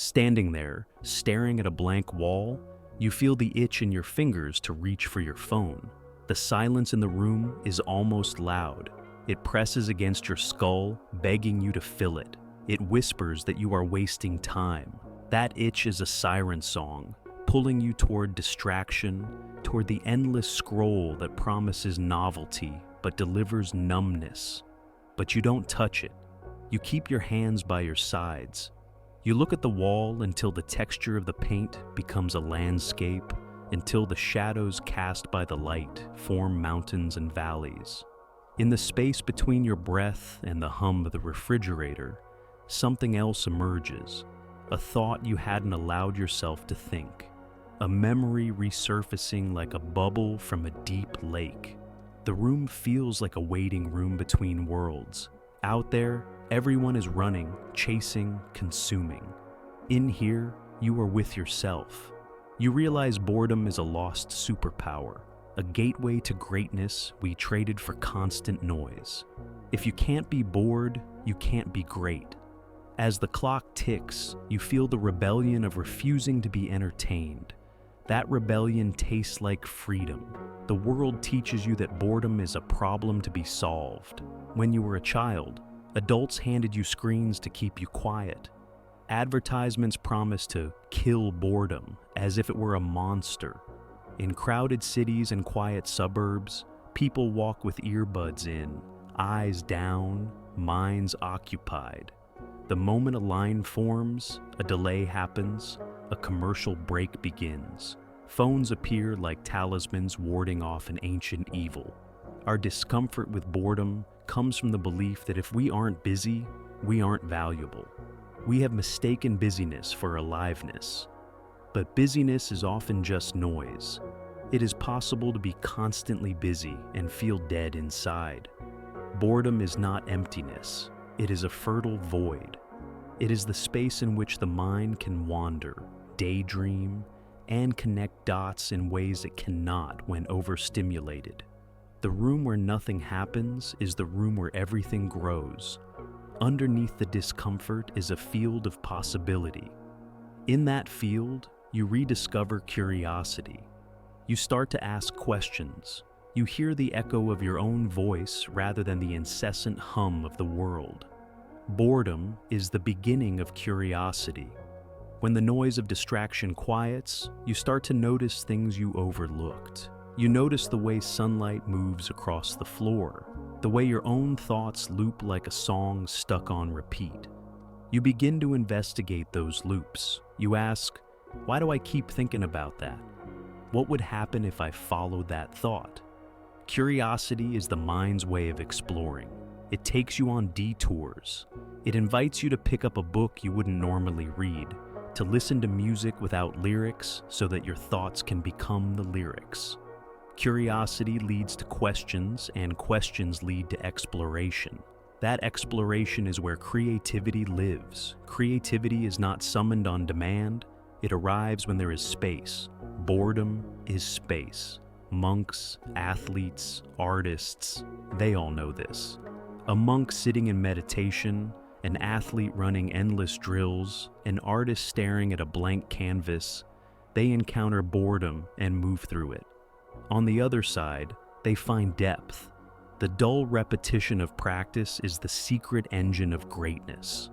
Standing there, staring at a blank wall, you feel the itch in your fingers to reach for your phone. The silence in the room is almost loud. It presses against your skull, begging you to fill it. It whispers that you are wasting time. That itch is a siren song, pulling you toward distraction, toward the endless scroll that promises novelty but delivers numbness. But you don't touch it. You keep your hands by your sides. You look at the wall until the texture of the paint becomes a landscape, until the shadows cast by the light form mountains and valleys. In the space between your breath and the hum of the refrigerator, something else emerges, a thought you hadn't allowed yourself to think, a memory resurfacing like a bubble from a deep lake. The room feels like a waiting room between worlds. Out there, everyone is running, chasing, consuming. In here, you are with yourself. You realize boredom is a lost superpower, a gateway to greatness we traded for constant noise. If you can't be bored, you can't be great. As the clock ticks, you feel the rebellion of refusing to be entertained. That rebellion tastes like freedom. The world teaches you that boredom is a problem to be solved. When you were a child, adults handed you screens to keep you quiet. Advertisements promised to kill boredom as if it were a monster. In crowded cities and quiet suburbs, people walk with earbuds in, eyes down, minds occupied. The moment a line forms, a delay happens, a commercial break begins. Phones appear like talismans warding off an ancient evil. Our discomfort with boredom comes from the belief that if we aren't busy, we aren't valuable. We have mistaken busyness for aliveness. But busyness is often just noise. It is possible to be constantly busy and feel dead inside. Boredom is not emptiness. It is a fertile void. It is the space in which the mind can wander, daydream, and connect dots in ways it cannot when overstimulated. The room where nothing happens is the room where everything grows. Underneath the discomfort is a field of possibility. In that field, you rediscover curiosity. You start to ask questions. You hear the echo of your own voice rather than the incessant hum of the world. Boredom is the beginning of curiosity. When the noise of distraction quiets, you start to notice things you overlooked. You notice the way sunlight moves across the floor, the way your own thoughts loop like a song stuck on repeat. You begin to investigate those loops. You ask, why do I keep thinking about that? What would happen if I followed that thought? Curiosity is the mind's way of exploring. It takes you on detours. It invites you to pick up a book you wouldn't normally read, to listen to music without lyrics so that your thoughts can become the lyrics. Curiosity leads to questions, and questions lead to exploration. That exploration is where creativity lives. Creativity is not summoned on demand. It arrives when there is space. Boredom is space. Monks, athletes, artists, they all know this. A monk sitting in meditation, an athlete running endless drills, an artist staring at a blank canvas, they encounter boredom and move through it. On the other side, they find depth. The dull repetition of practice is the secret engine of greatness.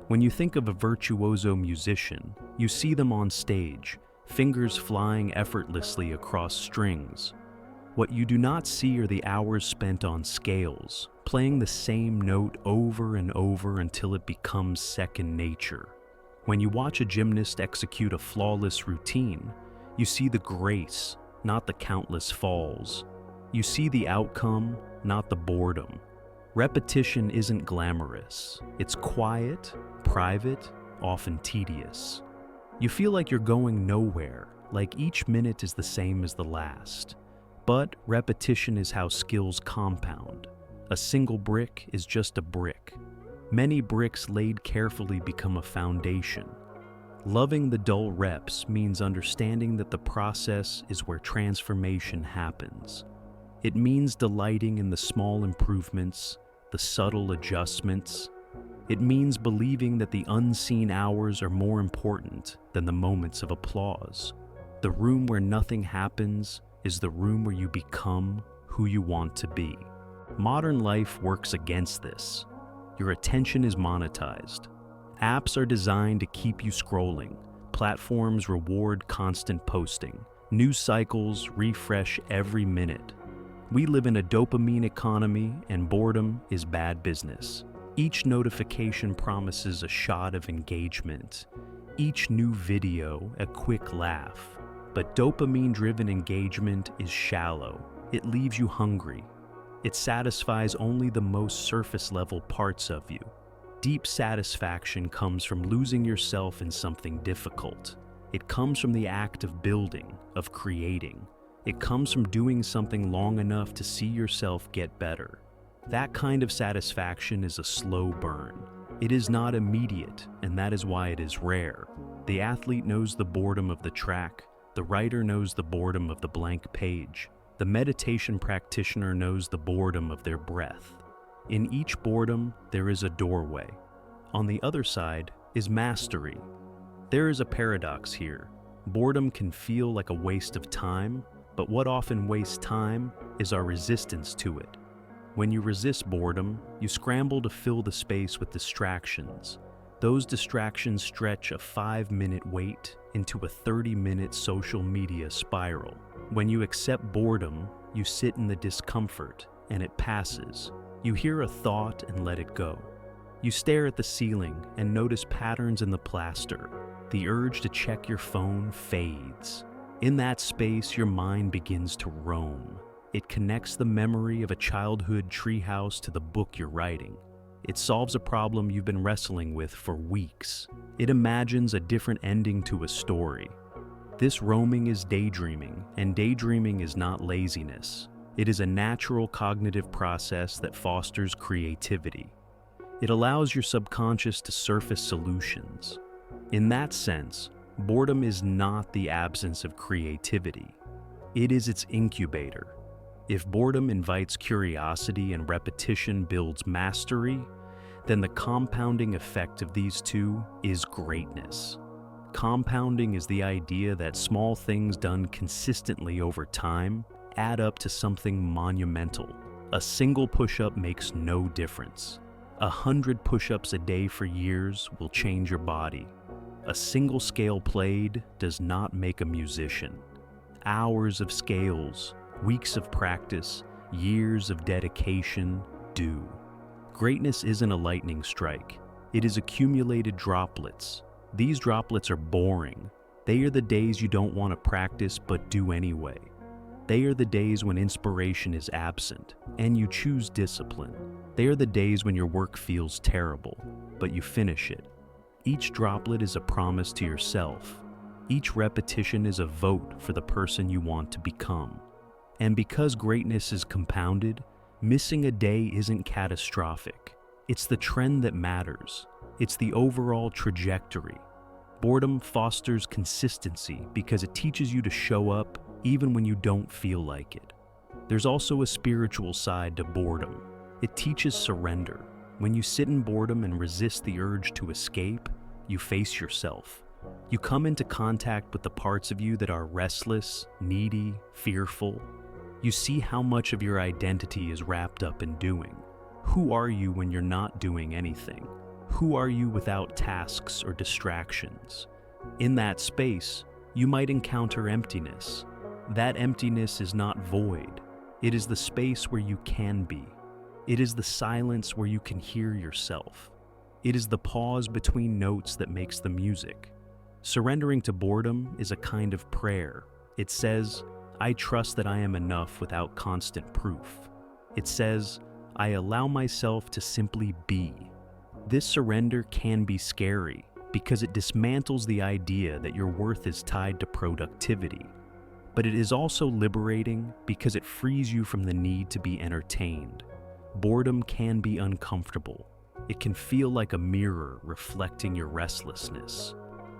When you think of a virtuoso musician, you see them on stage, fingers flying effortlessly across strings. What you do not see are the hours spent on scales, playing the same note over and over until it becomes second nature. When you watch a gymnast execute a flawless routine, you see the grace, not the countless falls. You see the outcome, not the boredom. Repetition isn't glamorous. It's quiet, private, often tedious. You feel like you're going nowhere, like each minute is the same as the last. But repetition is how skills compound. A single brick is just a brick. Many bricks laid carefully become a foundation. Loving the dull reps means understanding that the process is where transformation happens. It means delighting in the small improvements, the subtle adjustments. It means believing that the unseen hours are more important than the moments of applause. The room where nothing happens is the room where you become who you want to be. Modern life works against this. Your attention is monetized. Apps are designed to keep you scrolling. Platforms reward constant posting. News cycles refresh every minute. We live in a dopamine economy, and boredom is bad business. Each notification promises a shot of engagement. Each new video, a quick laugh. But dopamine-driven engagement is shallow. It leaves you hungry. It satisfies only the most surface-level parts of you. Deep satisfaction comes from losing yourself in something difficult. It comes from the act of building, of creating. It comes from doing something long enough to see yourself get better. That kind of satisfaction is a slow burn. It is not immediate, and that is why it is rare. The athlete knows the boredom of the track. The writer knows the boredom of the blank page. The meditation practitioner knows the boredom of their breath. In each boredom, there is a doorway. On the other side is mastery. There is a paradox here. Boredom can feel like a waste of time, but what often wastes time is our resistance to it. When you resist boredom, you scramble to fill the space with distractions. Those distractions stretch a 5-minute wait into a 30-minute social media spiral. When you accept boredom, you sit in the discomfort, and it passes. You hear a thought and let it go. You stare at the ceiling and notice patterns in the plaster. The urge to check your phone fades. In that space, your mind begins to roam. It connects the memory of a childhood treehouse to the book you're writing. It solves a problem you've been wrestling with for weeks. It imagines a different ending to a story. This roaming is daydreaming, and daydreaming is not laziness. It is a natural cognitive process that fosters creativity. It allows your subconscious to surface solutions. In that sense, boredom is not the absence of creativity. It is its incubator. If boredom invites curiosity and repetition builds mastery, then the compounding effect of these two is greatness. Compounding is the idea that small things done consistently over time add up to something monumental. A single push-up makes no difference. 100 push-ups a day for years will change your body. A single scale played does not make a musician. Hours of scales, weeks of practice, years of dedication do. Greatness isn't a lightning strike. It is accumulated droplets. These droplets are boring. They are the days you don't want to practice but do anyway. They are the days when inspiration is absent and you choose discipline. They are the days when your work feels terrible, but you finish it. Each droplet is a promise to yourself. Each repetition is a vote for the person you want to become. And because greatness is compounded, missing a day isn't catastrophic. It's the trend that matters. It's the overall trajectory. Boredom fosters consistency because it teaches you to show up even when you don't feel like it. There's also a spiritual side to boredom. It teaches surrender. When you sit in boredom and resist the urge to escape, you face yourself. You come into contact with the parts of you that are restless, needy, fearful. You see how much of your identity is wrapped up in doing. Who are you when you're not doing anything? Who are you without tasks or distractions? In that space, you might encounter emptiness. That emptiness is not void. It is the space where you can be. It is the silence where you can hear yourself. It is the pause between notes that makes the music. Surrendering to boredom is a kind of prayer. It says, I trust that I am enough without constant proof. It says, I allow myself to simply be. This surrender can be scary because it dismantles the idea that your worth is tied to productivity. But it is also liberating because it frees you from the need to be entertained. Boredom can be uncomfortable. It can feel like a mirror reflecting your restlessness.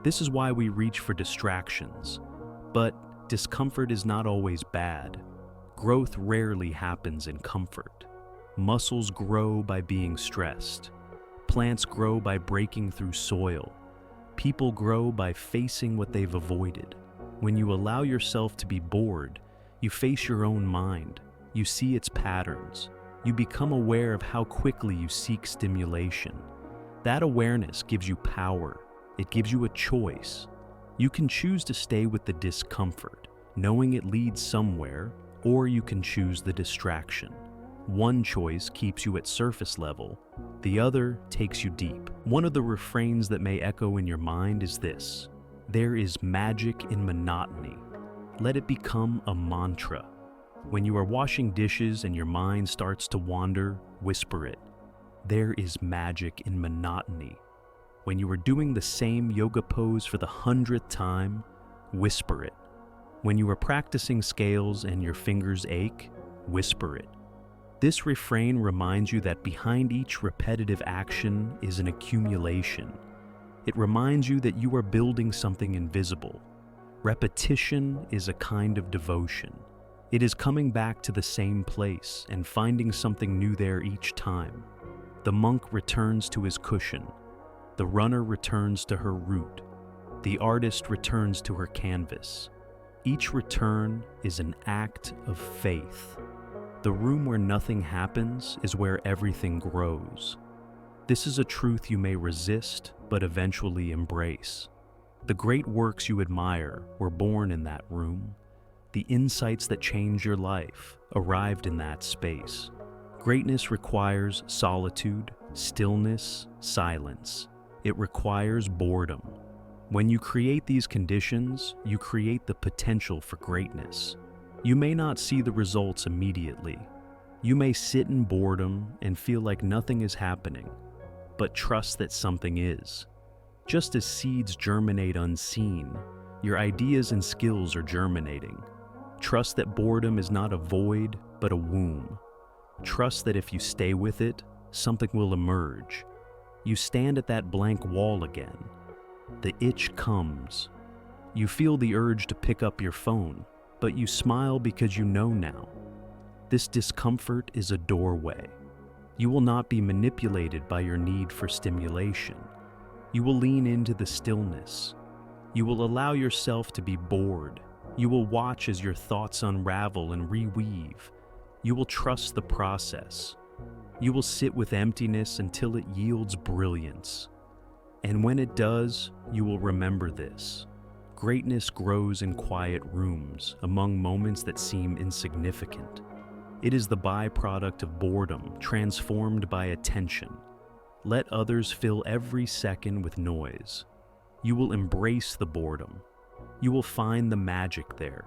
This is why we reach for distractions. But discomfort is not always bad. Growth rarely happens in comfort. Muscles grow by being stressed. Plants grow by breaking through soil. People grow by facing what they've avoided. When you allow yourself to be bored, you face your own mind. You see its patterns. You become aware of how quickly you seek stimulation. That awareness gives you power. It gives you a choice. You can choose to stay with the discomfort, knowing it leads somewhere, or you can choose the distraction. One choice keeps you at surface level, the other takes you deep. One of the refrains that may echo in your mind is this: there is magic in monotony. Let it become a mantra. When you are washing dishes and your mind starts to wander, whisper it. There is magic in monotony. When you are doing the same yoga pose for the 100th time, whisper it. When you are practicing scales and your fingers ache, whisper it. This refrain reminds you that behind each repetitive action is an accumulation. It reminds you that you are building something invisible. Repetition is a kind of devotion. It is coming back to the same place and finding something new there each time. The monk returns to his cushion. The runner returns to her route. The artist returns to her canvas. Each return is an act of faith. The room where nothing happens is where everything grows. This is a truth you may resist, but eventually embrace. The great works you admire were born in that room. The insights that change your life arrived in that space. Greatness requires solitude, stillness, silence. It requires boredom. When you create these conditions, you create the potential for greatness. You may not see the results immediately. You may sit in boredom and feel like nothing is happening, but trust that something is. Just as seeds germinate unseen, your ideas and skills are germinating. Trust that boredom is not a void, but a womb. Trust that if you stay with it, something will emerge. You stand at that blank wall again. The itch comes. You feel the urge to pick up your phone, but you smile because you know now. This discomfort is a doorway. You will not be manipulated by your need for stimulation. You will lean into the stillness. You will allow yourself to be bored. You will watch as your thoughts unravel and reweave. You will trust the process. You will sit with emptiness until it yields brilliance. And when it does, you will remember this. Greatness grows in quiet rooms, among moments that seem insignificant. It is the byproduct of boredom, transformed by attention. Let others fill every second with noise. You will embrace the boredom. You will find the magic there.